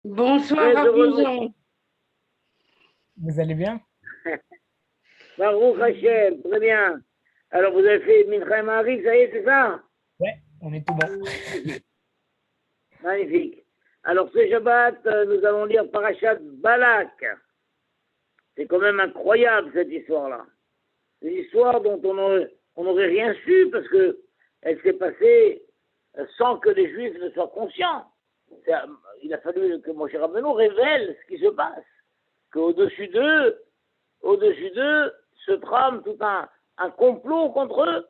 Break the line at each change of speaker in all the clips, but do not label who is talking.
Bonsoir
Très heureux de
Rapison.
Vous allez bien?
Baruch Hashem, très bien. Alors, vous avez fait Mincha Maariv, ça y est, c'est ça?
Ouais, on est tout bon.
Magnifique. Magnifique. Alors, ce Shabbat, nous allons lire Parashat Balak. C'est quand même incroyable, cette histoire-là. Une histoire dont on n'aurait rien su parce que elle s'est passée sans que les Juifs ne soient conscients. Il a fallu que Moshe Rabbeinu révèle ce qui se passe. Qu'au-dessus d'eux, se trame tout un complot contre eux.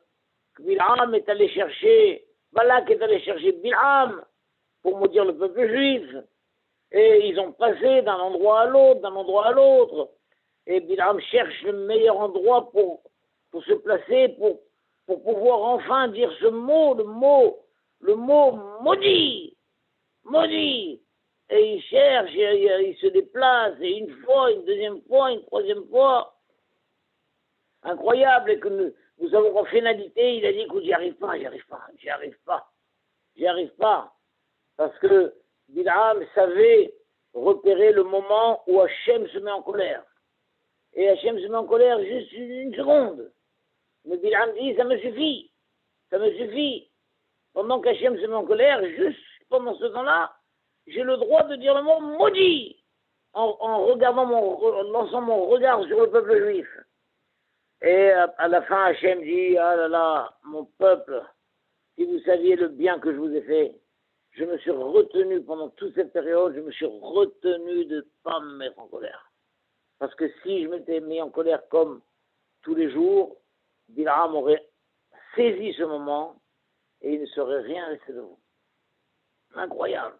Bilham est allé chercher, Balak est allé chercher Bilham pour maudire le peuple juif. Et ils ont passé d'un endroit à l'autre, d'un endroit à l'autre. Et Bilham cherche le meilleur endroit pour se placer, pour pouvoir enfin dire ce mot, le mot maudit, maudit. Et il cherche, il se déplace, et une fois, une deuxième fois, une troisième fois. Incroyable, et que nous avons en finalité, il a dit, écoute, j'y arrive pas. Parce que Bilham savait repérer le moment où Hachem se met en colère. Et Hachem se met en colère juste une seconde. Mais Bilham dit, ça me suffit. Pendant qu'Hachem se met en colère, juste pendant ce temps-là, j'ai le droit de dire le mot maudit en regardant en lançant mon regard sur le peuple juif. Et à la fin, Hachem dit, ah là là, mon peuple, si vous saviez le bien que je vous ai fait, je me suis retenu pendant toute cette période, je me suis retenu de ne pas me mettre en colère. Parce que si je m'étais mis en colère comme tous les jours, Bilham aurait saisi ce moment et il ne serait rien resté de vous. Incroyable.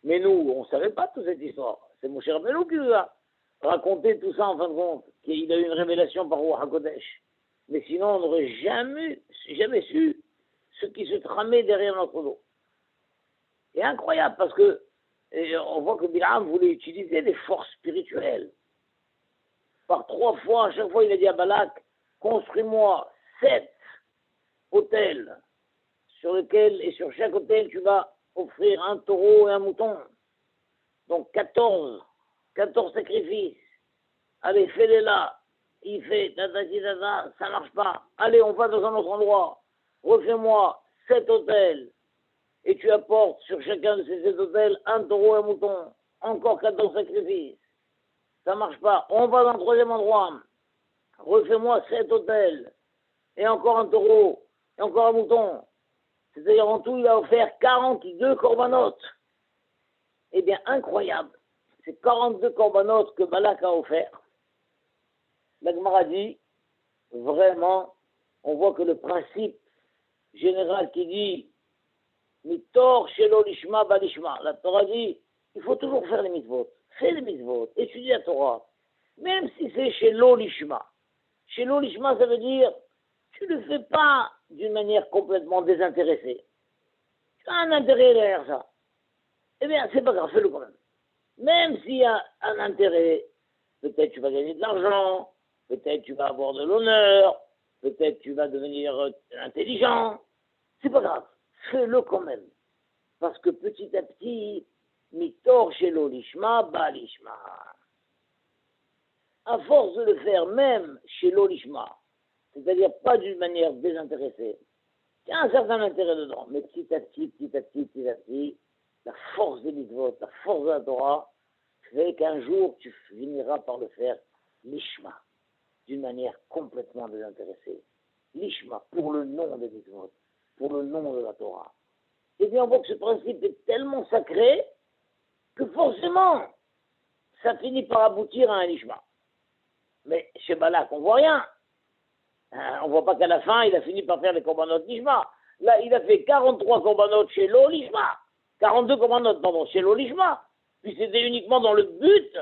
Mais nous, on ne savait pas toute cette histoire. C'est mon cher Belou qui nous a raconté tout ça en fin de compte, qu'il a eu une révélation par Ruach HaKodesh. Mais sinon, on n'aurait jamais su ce qui se tramait derrière notre dos. C'est incroyable parce que on voit que Bilham voulait utiliser des forces spirituelles. Par 3 fois, à chaque fois, il a dit à Balak, construis-moi 7 hôtels sur lesquels, et sur chaque hôtel, tu vas offrir un taureau et un mouton. Donc 14 sacrifices. Allez, fais-les là. Il fait, ça marche pas. Allez, on va dans un autre endroit. Refais-moi 7 hôtels. Et tu apportes sur chacun de ces 7 hôtels un taureau et un mouton. Encore 14 sacrifices. Ça marche pas. On va dans un troisième endroit. Refais-moi 7 hôtels. Et encore un taureau. Et encore un mouton. C'est-à-dire en tout, il a offert 42 corbanotes. Eh bien, incroyable. C'est 42 corbanotes que Balak a offert. La Gemara dit, vraiment, on voit que le principe général qui dit Mitor shelo lishma balishma. La Torah dit, il faut toujours faire les mitzvot. Fais les mitzvot, étudie la Torah. Même si c'est shelo lishma. Shelo lishma, ça veut dire, tu ne le fais pas d'une manière complètement désintéressée. Tu as un intérêt derrière ça. Eh bien, c'est pas grave, fais-le quand même. Même s'il y a un intérêt, peut-être tu vas gagner de l'argent, peut-être tu vas avoir de l'honneur, peut-être tu vas devenir intelligent. C'est pas grave, fais-le quand même. Parce que petit à petit, mitor shelo lishma ba lishma. À force de le faire même chez l'olishma, c'est-à-dire pas d'une manière désintéressée, il y a un certain intérêt dedans, mais petit à petit, la force des mitzvot, la force de la Torah, fait qu'un jour tu finiras par le faire l'ishma, d'une manière complètement désintéressée. L'ishma, pour le nom des mitzvot, pour le nom de la Torah. Et bien on voit que ce principe est tellement sacré que forcément, ça finit par aboutir à un ishma. Mais chez Balak, on voit rien. On voit pas qu'à la fin, il a fini par faire les corbanotes l'ishma. Là, il a fait 43 corbanotes chez l'olishma. 42 corbanotes, pardon, chez l'olishma. Puis c'était uniquement dans le but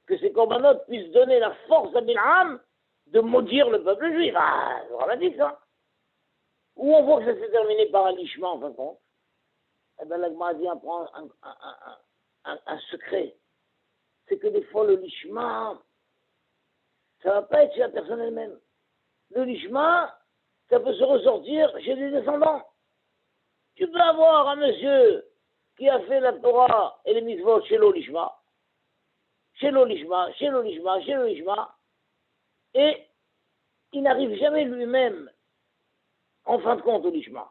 que ces corbanotes puissent donner la force à Bilham de maudire le peuple juif. Ah, c'est dramatique ça. Où on voit que ça s'est terminé par un lishma en fin de compte. Eh bien, l'Agma dit un secret. C'est que des fois, le lishma, ça ne va pas être chez la personne elle-même. Le lishma, ça peut se ressortir chez les descendants. Tu peux avoir un monsieur qui a fait la Torah et les mitzvot chez l'Olishma, et il n'arrive jamais lui-même, en fin de compte, au Lishma.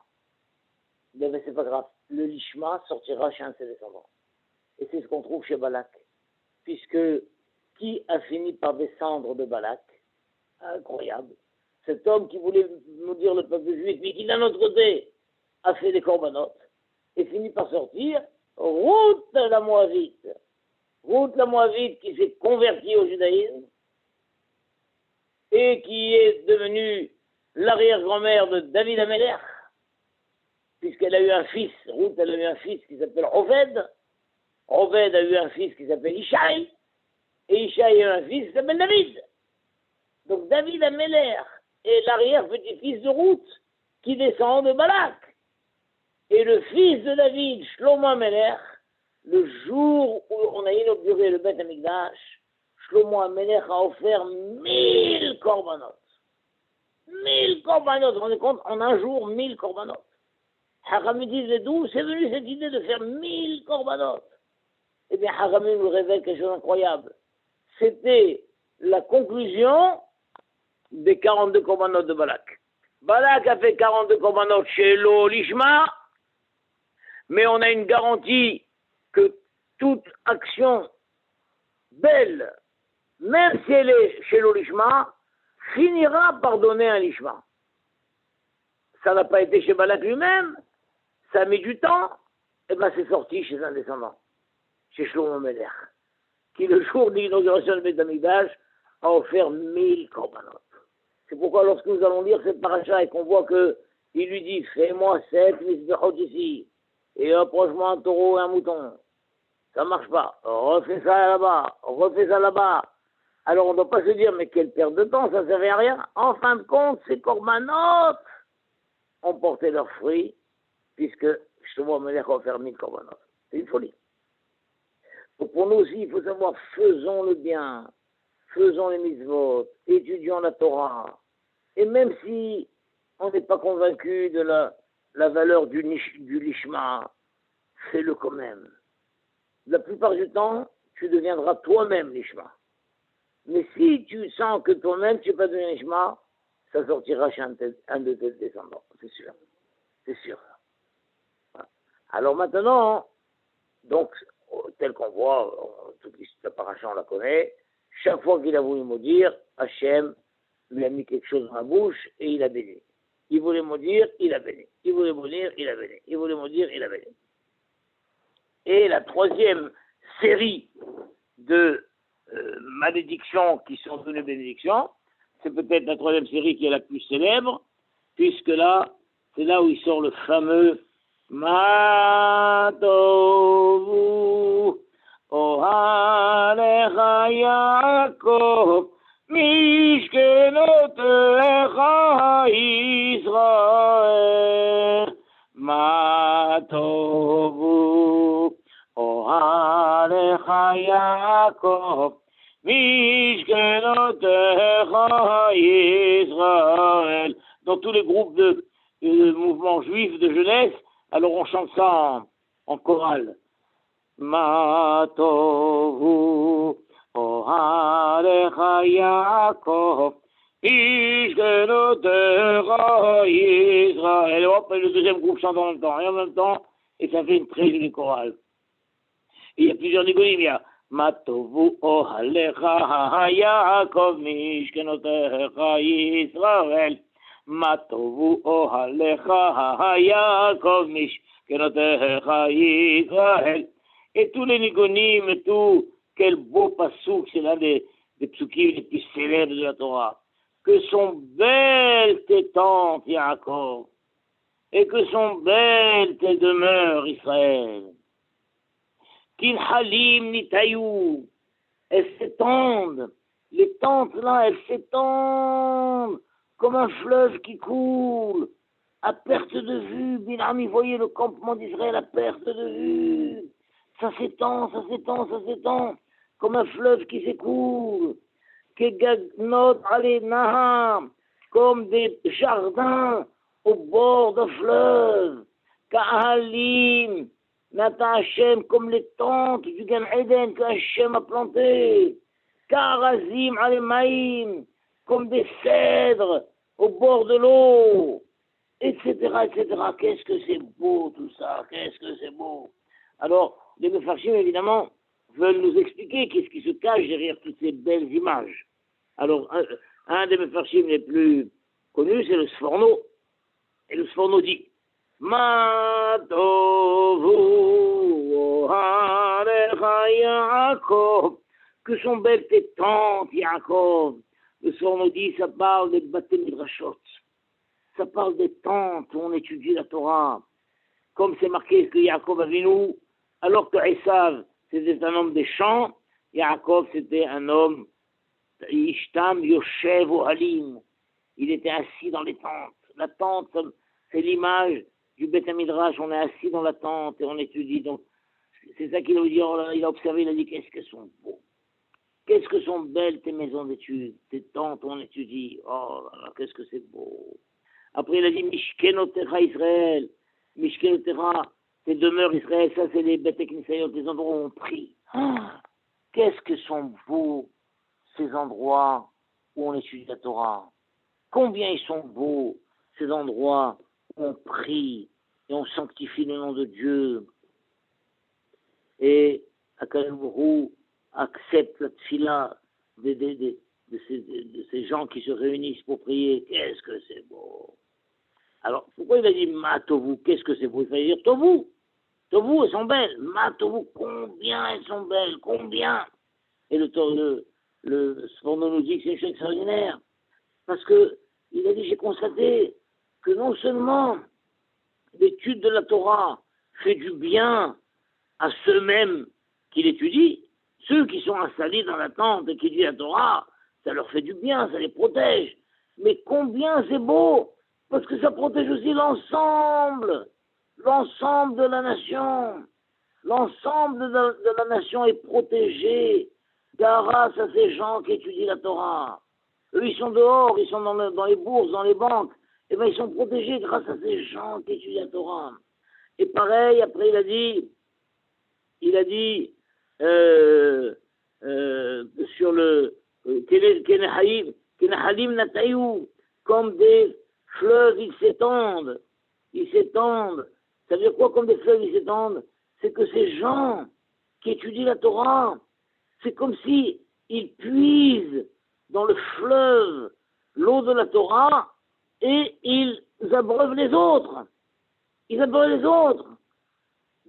Mais c'est pas grave, le Lishma sortira chez un de ses descendants. Et c'est ce qu'on trouve chez Balak, puisque qui a fini par descendre de Balak? Incroyable. Cet homme qui voulait maudire le peuple juif, mais qui d'un autre côté a fait des corbanotes, et finit par sortir, Ruth la Moabite qui s'est convertie au judaïsme, et qui est devenue l'arrière-grand-mère de David Améler, puisqu'elle a eu un fils, Ruth elle a eu un fils qui s'appelle Oved, Oved a eu un fils qui s'appelle Ishaï, et Ishaï a eu un fils qui s'appelle David. Donc David Améler est l'arrière-petit-fils de Ruth, qui descend de Balak. Et le fils de David, Shlomo Améler, le jour où on a inauguré le Beth Amikdash, Shlomo Améler a offert 1000 korbanot. 1000 korbanot, vous vous rendez compte, en un jour, 1000 korbanot. Haramim disent d'où c'est venu cette idée de faire 1000 korbanot? Eh bien, Haramim nous révèle quelque chose d'incroyable. C'était la conclusion des 42 korbanot de Balak. Balak a fait 42 korbanot chez l'Olishma, mais on a une garantie que toute action belle, même si elle est chez l'Olishma, finira par donner un Lishma. Ça n'a pas été chez Balak lui-même, ça a mis du temps, et bien c'est sorti chez un descendant, chez Shlomo Melech, qui le jour de l'inauguration du Beth Amikdash a offert 1000 korbanot. C'est pourquoi lorsque nous allons lire cette paracha et qu'on voit qu'il lui dit « Fais-moi 7 misbechot ici, et approche-moi un taureau et un mouton », ça ne marche pas, refais ça là-bas, alors on ne doit pas se dire « Mais quelle perte de temps, ça ne servait à rien ». En fin de compte, ces korbanot ont porté leurs fruits, puisque Shlomo Melech a offert 1000 korbanot. C'est une folie. Donc pour nous aussi, il faut savoir, faisons le bien, faisons les mitzvot, étudions la Torah, et même si on n'est pas convaincu de la valeur du lishma, fais-le quand même. La plupart du temps, tu deviendras toi-même lishma. Mais si tu sens que toi-même tu n'es pas devenu lishma, ça sortira chez un de tes descendants, c'est sûr. C'est sûr. Voilà. Alors maintenant, donc, tel qu'on voit, toute la paracha, on la connaît, chaque fois qu'il a voulu maudire, Hachem lui a mis quelque chose dans la bouche et il a béni. Il voulait maudire, il a béni. Il voulait maudire, il a béni. Il voulait maudire, il a béni. Et la troisième série de malédictions qui sont devenues bénédictions, c'est peut-être la troisième série qui est la plus célèbre, puisque là, c'est là où il sort le fameux Ma tovu ohalecha Yaakov mishkenotecha Israel. Ma tovu ohalecha Yaakov mishkenotecha Israel. Dans tous les groupes de mouvements juifs de jeunesse, alors on chante ça en chorale. Ma tovu ohalecha Yaakov ishkenotecha Israel. Et hop, le deuxième groupe chante en même temps, et ça fait une très jolie chorale. Et il y a plusieurs nigonim, il y a Ma tovu ohalecha Yaakov ishkenotecha Israel. Ma tovu ohalecha Yaakov mishkenotecha Israël. Et tous les nigonim, tout, quel beau passouk, c'est l'un des psukim les plus célèbres de la Torah. Que sont belles tes tentes, Yaakov, et que sont belles tes demeures, Israël. Kin halim nitayou, elles s'étendent, les tentes là, elles s'étendent comme un fleuve qui coule, à perte de vue. Binami, voyez le campement d'Israël à perte de vue. Ça s'étend, comme un fleuve qui s'écoule. Kegagnot ale naham, comme des jardins au bord d'un fleuve. Ka'alim Natan Hachem comme les tentes du Gan Eden que Hachem a plantées. Karazim Alemaïm, comme des cèdres au bord de l'eau, etc., etc. Qu'est-ce que c'est beau tout ça, qu'est-ce que c'est beau. Alors, les Mefarshim, évidemment, veulent nous expliquer qu'est-ce qui se cache derrière toutes ces belles images. Alors, un des Mefarshim les plus connus, c'est le Sforno. Et le Sforno dit Ma tovu oharecha Yaakov, que sont belles tes tentes, Yaakov. Le Sforno dit, ça parle des Baté Midrashot. Ça parle des tentes où on étudie la Torah. Comme c'est marqué que Yaakov Avinu, alors que Esav, c'était un homme des champs, Yaakov, c'était un homme, Ishtam Yoshev Ohalim. Il était assis dans les tentes. La tente, c'est l'image du Beth Midrash. On est assis dans la tente et on étudie. Donc, c'est ça qu'il a dit. Il a observé, il a dit, qu'est-ce qu'elles sont beaux. Qu'est-ce que sont belles tes maisons d'études, tes tentes où on étudie. Oh là là, qu'est-ce que c'est beau. Après, il a dit, Mishkenotera Israël. Mishkenotera, tes demeures Israël. Ça, c'est les Beth Knisayot, les endroits où on prie. Ah, qu'est-ce que sont beaux ces endroits où on étudie la Torah. Combien ils sont beaux, ces endroits où on prie et on sanctifie le nom de Dieu. Et Akadosh Baruch Hu accepte la tfila de ces gens qui se réunissent pour prier. Qu'est-ce que c'est beau. Alors, pourquoi il a dit Ma Tovu, qu'est-ce que c'est beau? Il fallait dire Tovu. Tovu, elles sont belles. Ma Tovu, combien elles sont belles, combien. Et le Sforno nous dit que c'est une chose extraordinaire. Parce que il a dit, j'ai constaté que non seulement l'étude de la Torah fait du bien à ceux-mêmes qui l'étudient, ceux qui sont installés dans la tente et qui étudient la Torah, ça leur fait du bien, ça les protège. Mais combien c'est beau, parce que ça protège aussi l'ensemble de la nation. L'ensemble de la nation est protégé grâce à ces gens qui étudient la Torah. Eux, ils sont dehors, ils sont dans les bourses, dans les banques. Eh bien, ils sont protégés grâce à ces gens qui étudient la Torah. Et pareil, après, il a dit sur le Kenahalim Natayou, comme des fleuves, ils s'étendent. Ça veut dire quoi, comme des fleuves, ils s'étendent? C'est que ces gens qui étudient la Torah, c'est comme si ils puisent dans le fleuve l'eau de la Torah et ils abreuvent les autres.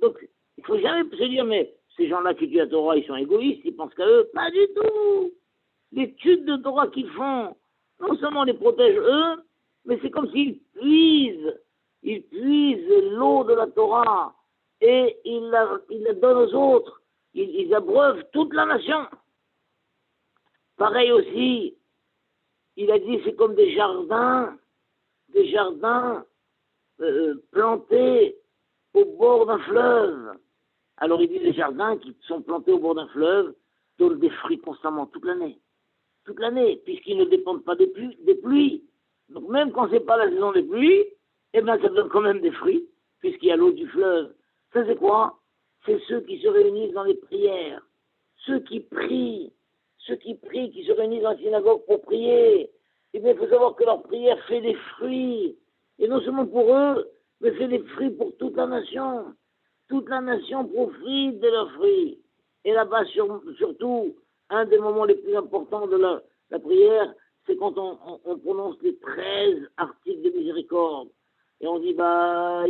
Donc, il ne faut jamais se dire, mais ces gens-là qui étudient la Torah, ils sont égoïstes, ils pensent qu'à eux. Pas du tout. L'étude de Torah qu'ils font, non seulement les protège eux, mais c'est comme s'ils puisent l'eau de la Torah et ils la donnent aux autres. Ils abreuvent toute la nation. Pareil aussi, il a dit, c'est comme des jardins plantés au bord d'un fleuve. Alors il dit, les jardins qui sont plantés au bord d'un fleuve donnent des fruits constamment toute l'année, puisqu'ils ne dépendent pas des pluies. Donc même quand c'est pas la saison des pluies, eh bien ça donne quand même des fruits, puisqu'il y a l'eau du fleuve. Ça c'est quoi? C'est ceux qui se réunissent dans les prières, ceux qui prient, qui se réunissent dans la synagogue pour prier. Eh bien, il faut savoir que leur prière fait des fruits. Et non seulement pour eux, mais fait des fruits pour toute la nation. Toute la nation profite de leurs fruits. Et là-bas, surtout, un des moments les plus importants de la prière, c'est quand on prononce les 13 articles de miséricorde. Et on dit,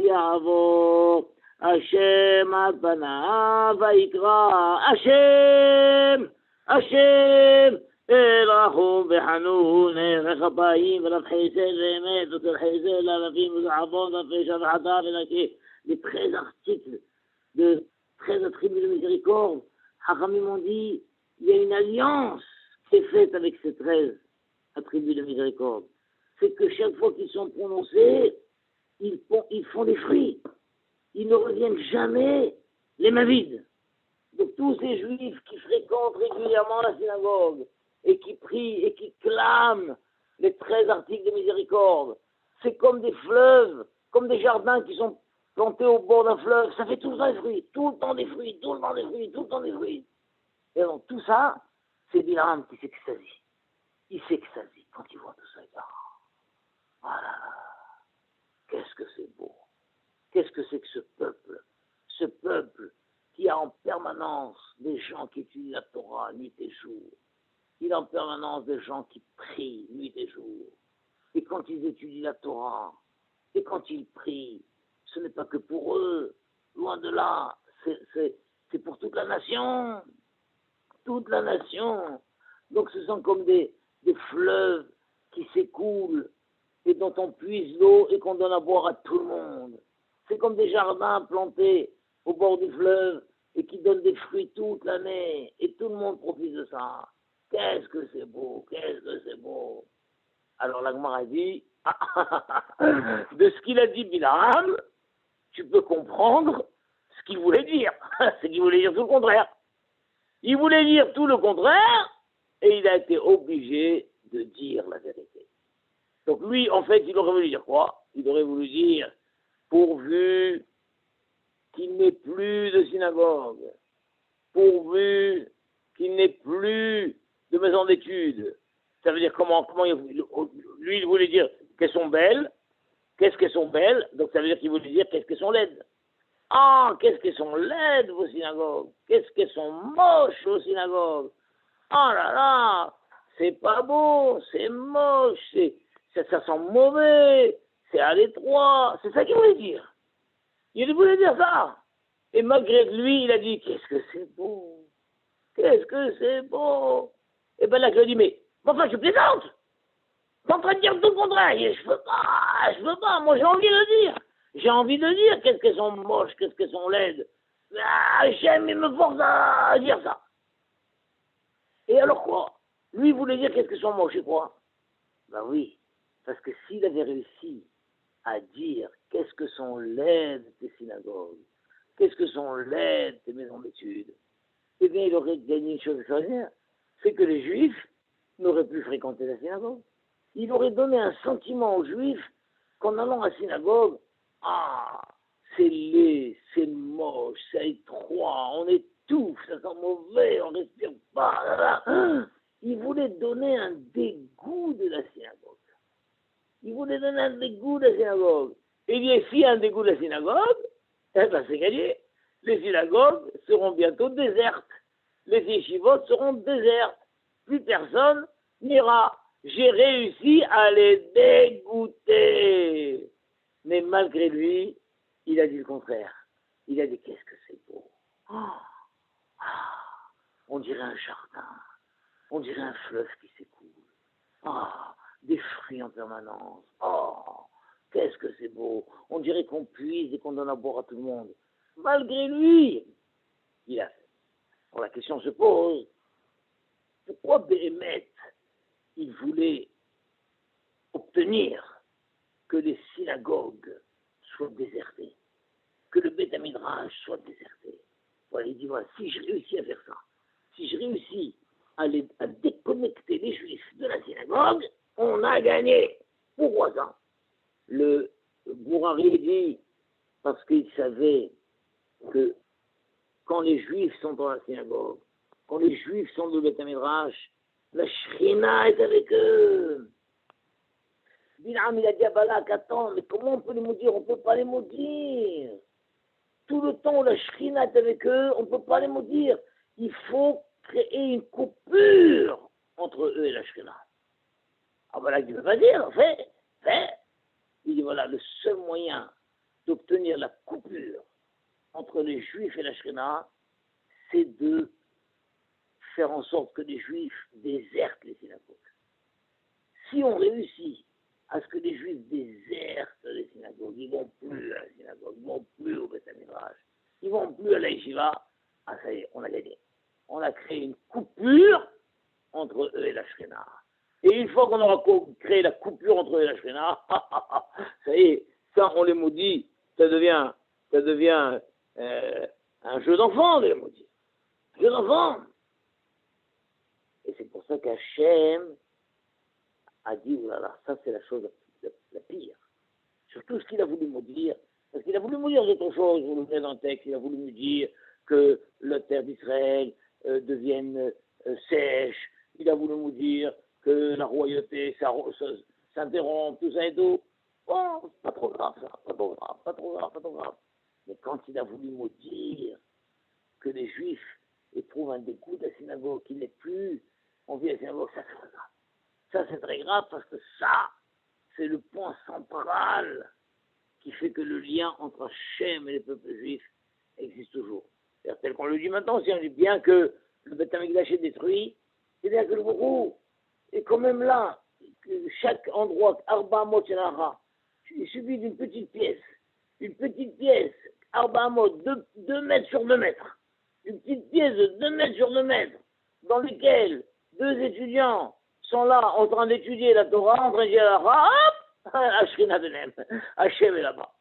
Yavo, Hashem, Adbana, Vaikra, Hashem, Elahum, Behanun, Rechabayim, Rafhaïsel, Remet, Rafhaïsel, Lavim, Zavon, Rafhaïsel, Hadar, les 13 articles de 13 attributs de miséricorde. Hachamim m'ont dit, il y a une alliance qui est faite avec ces 13 attributs de miséricorde. C'est que chaque fois qu'ils sont prononcés, ils font des fruits. Ils ne reviennent jamais les mains vides. Donc tous ces juifs qui fréquentent régulièrement la synagogue et qui prient et qui clament les 13 articles de miséricorde, c'est comme des fleuves, comme des jardins qui sont planté au bord d'un fleuve, ça fait tout le temps des fruits, tout le temps des fruits, tout le temps des fruits, tout le temps des fruits. Et donc tout ça, c'est Bilam qui s'extasie. Il s'extasie quand il voit tout ça. Il dit, voilà, qu'est-ce que c'est beau. Qu'est-ce que c'est que ce peuple qui a en permanence des gens qui étudient la Torah nuit et jour. Il a en permanence des gens qui prient nuit et jour. Et quand ils étudient la Torah, et quand ils prient, ce n'est pas que pour eux, loin de là, c'est pour toute la nation. Toute la nation. Donc ce sont comme des fleuves qui s'écoulent et dont on puise l'eau et qu'on donne à boire à tout le monde. C'est comme des jardins plantés au bord du fleuve et qui donnent des fruits toute l'année et tout le monde profite de ça. Qu'est-ce que c'est beau, qu'est-ce que c'est beau. Alors la Gemara dit, de ce qu'il a dit Bilam, tu peux comprendre ce qu'il voulait dire. C'est qu'il voulait dire tout le contraire. Il voulait dire tout le contraire et il a été obligé de dire la vérité. Donc lui, en fait, il aurait voulu dire quoi? Il aurait voulu dire, pourvu qu'il n'ait plus de synagogue, pourvu qu'il n'ait plus de maison d'études. Ça veut dire lui, il voulait dire qu'elles sont belles. Qu'est-ce qu'elles sont belles? Donc ça veut dire qu'il voulait dire qu'est-ce qu'elles sont laides. Ah, qu'est-ce qu'elles sont laides, vos synagogues. Qu'est-ce qu'elles sont moches, vos synagogues. Oh là là, c'est pas beau, c'est moche, ça sent mauvais, c'est à l'étroit. C'est ça qu'il voulait dire. Il voulait dire ça. Et malgré lui, il a dit, qu'est-ce que c'est beau. Qu'est-ce que c'est beau. Et bien là, je lui ai dit, mais enfin, je plaisante. T'es en train de dire tout le contraire. Je veux pas. Moi, j'ai envie de le dire. J'ai envie de dire qu'est-ce qu'elles sont moches, qu'est-ce qu'elles sont laides. Ah, j'aime, il me force à dire ça. Et alors quoi? Lui, il voulait dire qu'est-ce qu'elles sont moches, et quoi? Ben oui, parce que s'il avait réussi à dire qu'est-ce que sont laides tes synagogues, qu'est-ce que sont laides tes maisons d'études, eh bien, il aurait gagné une chose extraordinaire, c'est que les Juifs n'auraient plus fréquenté la synagogue. Il aurait donné un sentiment aux Juifs qu'en allant à la synagogue, ah, c'est laid, c'est moche, c'est étroit, on étouffe, ça sent mauvais, on respire pas. Là, là. Il voulait donner un dégoût de la synagogue. Il voulait donner un dégoût de la synagogue. Et bien, s'il y a un dégoût de la synagogue, eh ben, c'est gagné. Les synagogues seront bientôt désertes. Les yeshivot seront désertes. Plus personne n'ira. J'ai réussi à les dégoûter. Mais malgré lui, il a dit le contraire. Il a dit, qu'est-ce que c'est beau. On dirait un jardin. On dirait un fleuve qui s'écoule. Des fruits en permanence. Qu'est-ce que c'est beau. On dirait qu'on puise et qu'on donne à boire à tout le monde. Malgré lui, il a fait. Alors la question se pose, pourquoi Béhémet, il voulait obtenir que les synagogues soient désertées, que le Beth Midrash soit déserté? Voilà, il dit, voilà, si je réussis à faire ça, si je réussis à déconnecter les Juifs de la synagogue, on a gagné. Pourquoi ça? Le Bourari dit, parce qu'il savait que quand les Juifs sont dans la synagogue, quand les Juifs sont dans le Beth Midrash, la Shrina est avec eux. Bilam, il a dit à Balak, attends, mais comment on peut les maudire? On ne peut pas les maudire. Tout le temps où la Shrina est avec eux, on ne peut pas les maudire. Il faut créer une coupure entre eux et la Shrina. Ah voilà, il ne veut pas dire, fais. Il dit voilà, le seul moyen d'obtenir la coupure entre les Juifs et la Shrina, c'est de faire en sorte que les Juifs désertent les synagogues. Si on réussit à ce que les Juifs désertent les synagogues, ils ne vont plus à la synagogue, ils ne vont plus au Beth Midrash, ils ne vont plus à la yeshiva, ça y est, on a gagné. On a créé une coupure entre eux et la Shrina. Et une fois qu'on aura créé la coupure entre eux et la Shrina, ça y est, ça on les maudit, ça devient un jeu d'enfant de les maudire. Un jeu d'enfant. Et c'est pour ça qu'Hachem a dit, voilà, ça c'est la chose la pire. Sur tout ce qu'il a voulu maudire, Parce qu'il a voulu me dire d'autres choses, vous le verrez dans le texte, il a voulu me dire que la terre d'Israël devienne sèche, il a voulu me dire que la royauté s'interrompt, tout ça et tout. Bon, c'est pas trop grave ça, pas trop grave, pas trop grave, pas trop grave. Mais quand il a voulu me dire que les Juifs éprouvent un dégoût de la synagogue, qu'il n'est plus envie de la synagogue, ça c'est très grave. Ça c'est très grave parce que ça, c'est le point central qui fait que le lien entre Hachem et les peuples juifs existe toujours. C'est-à-dire, tel qu'on le dit maintenant, si on dit bien que le Beth Amikdash est détruit, c'est bien que le Bourou est quand même là, que chaque endroit, Arba Amot Shenara, il suffit d'une petite pièce, Arba Amot, 2 mètres sur 2 mètres, une petite pièce de 2 mètres sur 2 mètres, dans laquelle 2 étudiants sont là en train d'étudier la Torah, en train d'étudier la Torah, hop, Hachem est là-bas.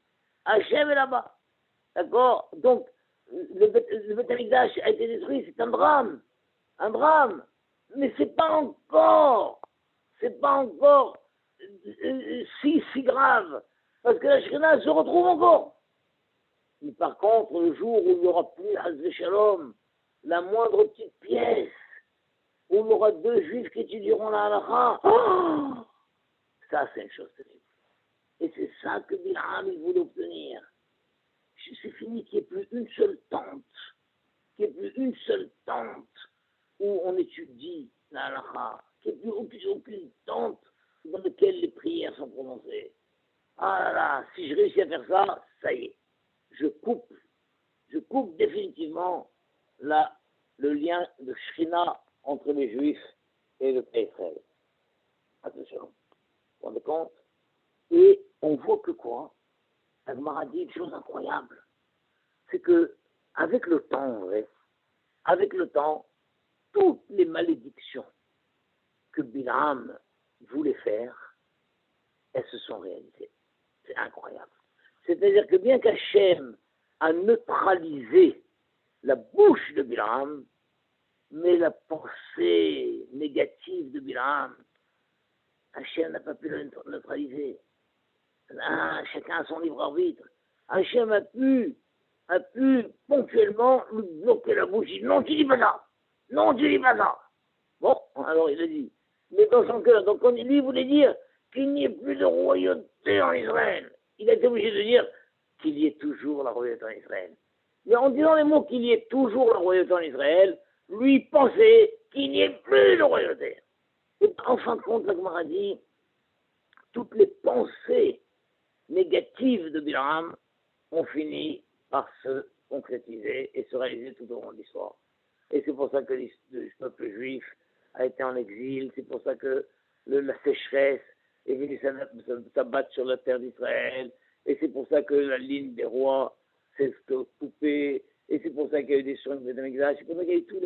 Hachem est là-bas. D'accord? Donc, le Beth Amikdash a été détruit, c'est un drame. Un drame. Mais c'est pas encore si grave. Parce que la Shekhinah se retrouve encore. Mais par contre, le jour où il n'y aura plus Hazve Shalom, la moindre petite pièce, où il y aura 2 juifs qui étudieront la halakha, ça c'est une chose terrible. Et c'est ça que Bilham il voulait obtenir. C'est fini qu'il n'y ait plus une seule tente, où on étudie la halakha, qu'il n'y ait plus aucune tente dans laquelle les prières sont prononcées. Ah là là, si je réussis à faire ça, ça y est, je coupe définitivement le lien de Shrina entre les Juifs et le pays Israël. Attention, vous vous rendez compte? Et on voit que quoi? La Gemara dit une chose incroyable. C'est que, avec le temps, en vrai, toutes les malédictions que Bilham voulait faire, elles se sont réalisées. C'est incroyable. C'est-à-dire que bien qu'Hachem a neutralisé la bouche de Bilham, mais la pensée négative de Bilham, Hachem n'a pas pu la neutraliser. Chacun a son libre arbitre. Hachem a pu ponctuellement lui bloquer la bouche. Il dit non, tu dis pas ça. Non, tu dis pas ça. Bon, alors il a dit. Mais dans son cœur, donc lui voulait dire qu'il n'y ait plus de royauté en Israël. Il a été obligé de dire qu'il y ait toujours la royauté en Israël. Mais en disant les mots qu'il y ait toujours la royauté en Israël, lui pensait qu'il n'y ait plus de royauté. Et en fin de compte, la Gemara dit, toutes les pensées négatives de Bilham ont fini par se concrétiser et se réaliser tout au long de l'histoire. Et c'est pour ça que le peuple juif a été en exil, c'est pour ça que la sécheresse est venue s'abattre sur la terre d'Israël, et c'est pour ça que la ligne des rois s'est coupée, et c'est pour ça qu'il y a eu des destructions de Amikdash, c'est pour ça qu'il y a eu tous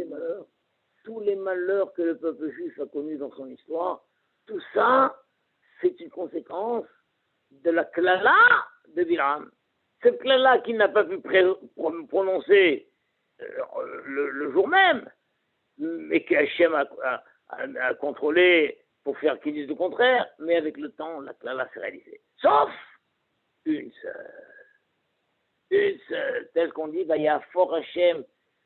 les malheurs que le peuple juif a connus dans son histoire. Tout ça, c'est une conséquence de la klala de Bilham. Cette klala qu'il n'a pas pu prononcer le jour même, mais qu'Hachem a contrôlé pour faire qu'il dise le contraire, mais avec le temps, la klala s'est réalisée. Sauf une seule, telle qu'on dit, Vayafor Hachem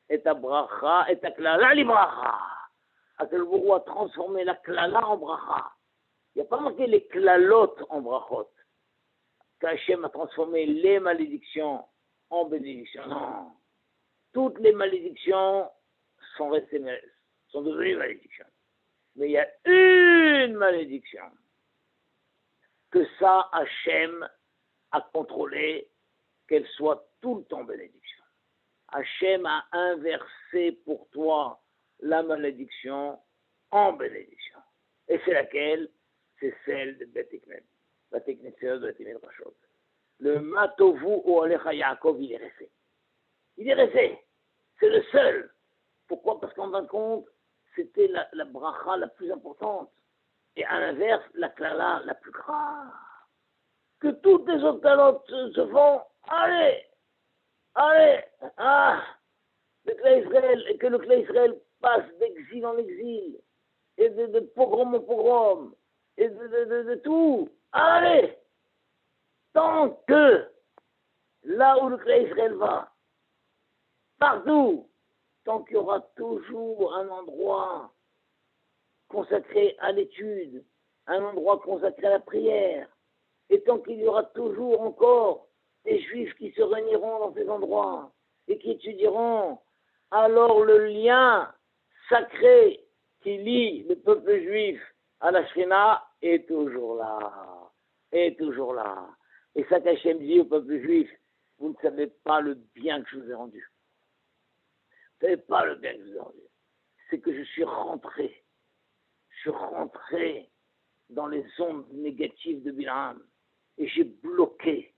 et ta bracha et ta klala li bracha. Akel Bourou a transformé la klala en bracha. Il n'y a pas marqué les klalot en brachot. Qu'Hachem a transformé les malédictions en bénédictions. Non. Toutes les malédictions sont devenues malédictions. Mais il y a une malédiction que ça, Hachem a contrôlé qu'elle soit tout le temps bénédiction. Hachem a inversé pour toi la malédiction en bénédiction. Et c'est laquelle? C'est celle de Beth-Iknet. Beth-Iknet, c'est Beth-Iknet. Le Matovu ou Alecha Yaakov, il est resté. Il est resté. C'est le seul. Pourquoi? Parce qu'en fin de compte, c'était la bracha la plus importante. Et à l'inverse, la klala la plus grave. Que toutes les autres klalotes se font, allez, que le clan Israël passe d'exil en exil, et de pogrom en pogrom, et de tout. Allez, tant que là où le clan Israël va, partout, tant qu'il y aura toujours un endroit consacré à l'étude, un endroit consacré à la prière, et tant qu'il y aura toujours encore des juifs qui se réuniront dans ces endroits et qui étudieront, alors le lien sacré qui lie le peuple juif à la Shekhinah est toujours là, est toujours là. Et ça qu'Hachem dit au peuple juif, vous ne savez pas le bien que je vous ai rendu. Vous ne savez pas le bien que je vous ai rendu. C'est que je suis rentré dans les ondes négatives de Bilam et j'ai bloqué.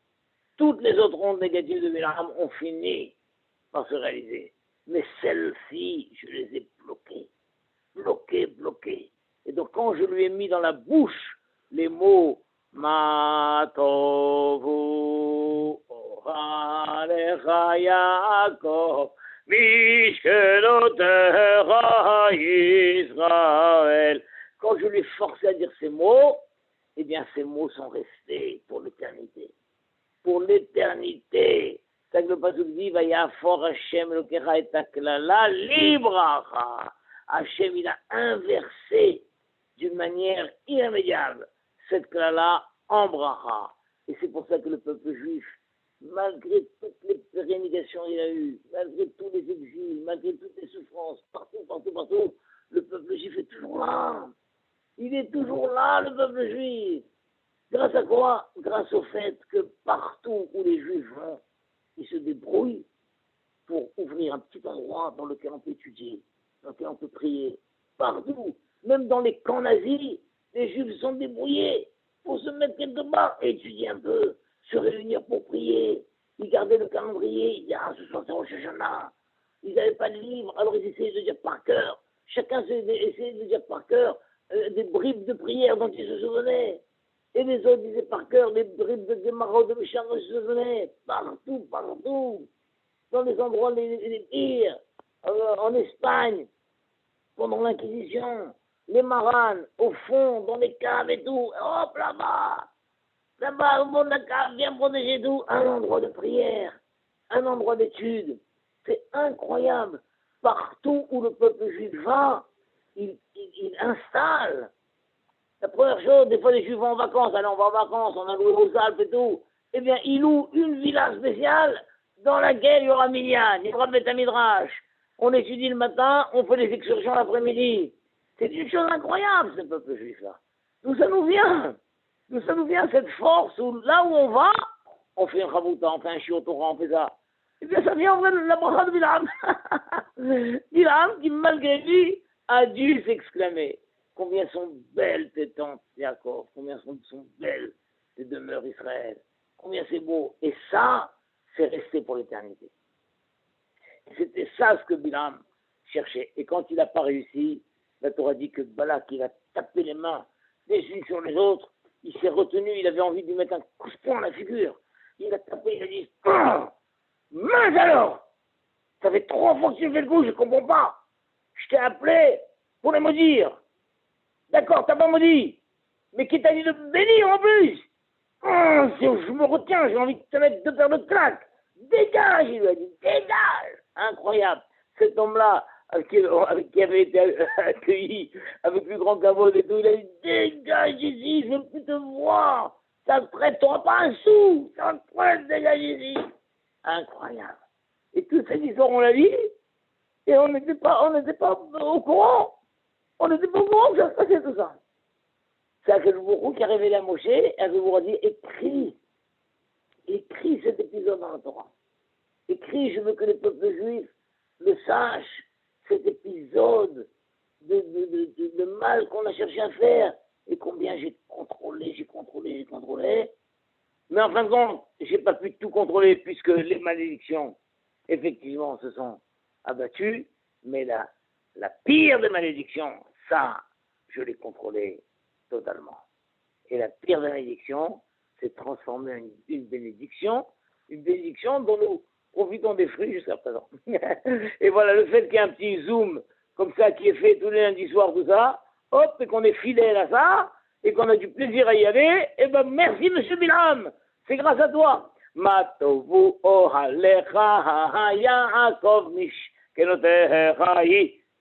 Toutes les autres ondes négatives de Bilam ont fini par se réaliser. Mais celles-ci, je les ai bloquées. Et donc quand je lui ai mis dans la bouche les mots Matovu Oralecha Yaakov Mishkelotecha Israël. Quand je lui ai forcé à dire ces mots, eh bien ces mots sont restés pour l'éternité. Pour l'éternité. C'est que le pasuk dit Vayafor Hashem Elokecha et Haklala Libracha. Hashem, il a inversé d'une manière irrémédiable cette klala en bracha. Et c'est pour ça que le peuple juif, malgré toutes les pérennisations qu'il a eues, malgré tous les exils, malgré toutes les souffrances, partout, le peuple juif est toujours là. Il est toujours là, le peuple juif. Grâce à quoi? Grâce au fait que partout où les juifs vont, ils se débrouillent pour ouvrir un petit endroit dans lequel on peut étudier, dans lequel on peut prier. Partout, même dans les camps nazis, les juifs se sont débrouillés pour se mettre quelque part, étudier un peu, se réunir pour prier. Ils gardaient le calendrier, ils disaient, ce soir c'est Rosh Hashanah. Ils n'avaient pas de livre, alors ils essayaient de dire par cœur. Chacun essayait de dire par cœur des bribes de prière dont ils se souvenaient. Et les autres disaient par cœur des bribes de Gemara de Mishnah dont ils se souvenaient. Partout. Dans les endroits les pires. En Espagne, pendant l'Inquisition, les maranes, au fond, dans les caves et tout. Hop, là-bas, au fond de la cave, bien protégé tout. Un endroit de prière, un endroit d'étude. C'est incroyable. Partout où le peuple juif va, il installe. La première chose, des fois les juifs vont en vacances, allez, on va en vacances, on a loué aux Alpes et tout. Eh bien, ils louent une villa spéciale dans laquelle il y aura Minyan, il y aura Beth Midrash. On étudie le matin, on fait des excursions l'après-midi. C'est une chose incroyable, ce peuple juif-là. D'où ça nous vient cette force où là où on va, on fait un chavouta, on fait un shiur Torah, on fait ça. Eh bien, ça vient en vrai de la bracha de Bilam. Bilam, qui malgré lui, a dû s'exclamer. Combien sont belles tes tentes, Yaakov, combien sont belles tes demeures Israël, combien c'est beau. Et ça, c'est resté pour l'éternité. C'était ça ce que Bilam cherchait. Et quand il n'a pas réussi, la Torah dit que Balak, il a tapé les mains les unes sur les autres, il s'est retenu, il avait envie de lui mettre un coup de poing à la figure. Il a tapé, il a dit mince alors, ça fait 3 fois que tu fais le coup, je ne comprends pas. Je t'ai appelé pour les maudire. D'accord, t'as pas maudit. Mais qui t'a dit de me bénir en plus? Je me retiens, j'ai envie de te mettre 2 paires de claques. Dégage, il lui a dit, dégage. Incroyable. Cet homme-là, qui avait été accueilli avec plus grand kavod et tout, il a dit, dégage ici, je ne veux plus te voir. Ça ne prêtera pas un sou. Ça ne prête, dégage ici. Incroyable. Et toute cette histoire, on l'a dit, et on n'était pas au courant. On n'était pas au courant que ça se passait tout ça. C'est Akadosh qui a révélé à Moshe, et Akadosh a dit, écris cet épisode dans la Torah. Écris, je veux que les peuples juifs le sachent, cet épisode de mal qu'on a cherché à faire, et combien j'ai contrôlé. Mais en fin de compte, j'ai pas pu tout contrôler, puisque les malédictions, effectivement, se sont abattues, mais la pire des malédictions, ça, je l'ai contrôlé totalement. Et la pire des malédictions, c'est transformer en une bénédiction dont nous profitons des fruits jusqu'à présent. Et voilà, le fait qu'il y ait un petit zoom comme ça qui est fait tous les lundis soirs, tout ça, hop, et qu'on est fidèle à ça, et qu'on a du plaisir à y aller, et ben merci Monsieur Bilam, c'est grâce à toi. מה טובו אוהליך יעקב משכנותיך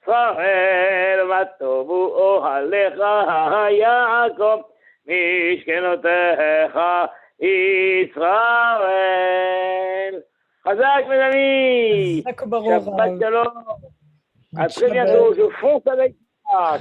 ישראל, מה טובו אוהליך יעקב משכנותיך ישראל. חזק מדני,
חזק וברוך.
שבת שלום. À très bientôt, je fonce avec ça.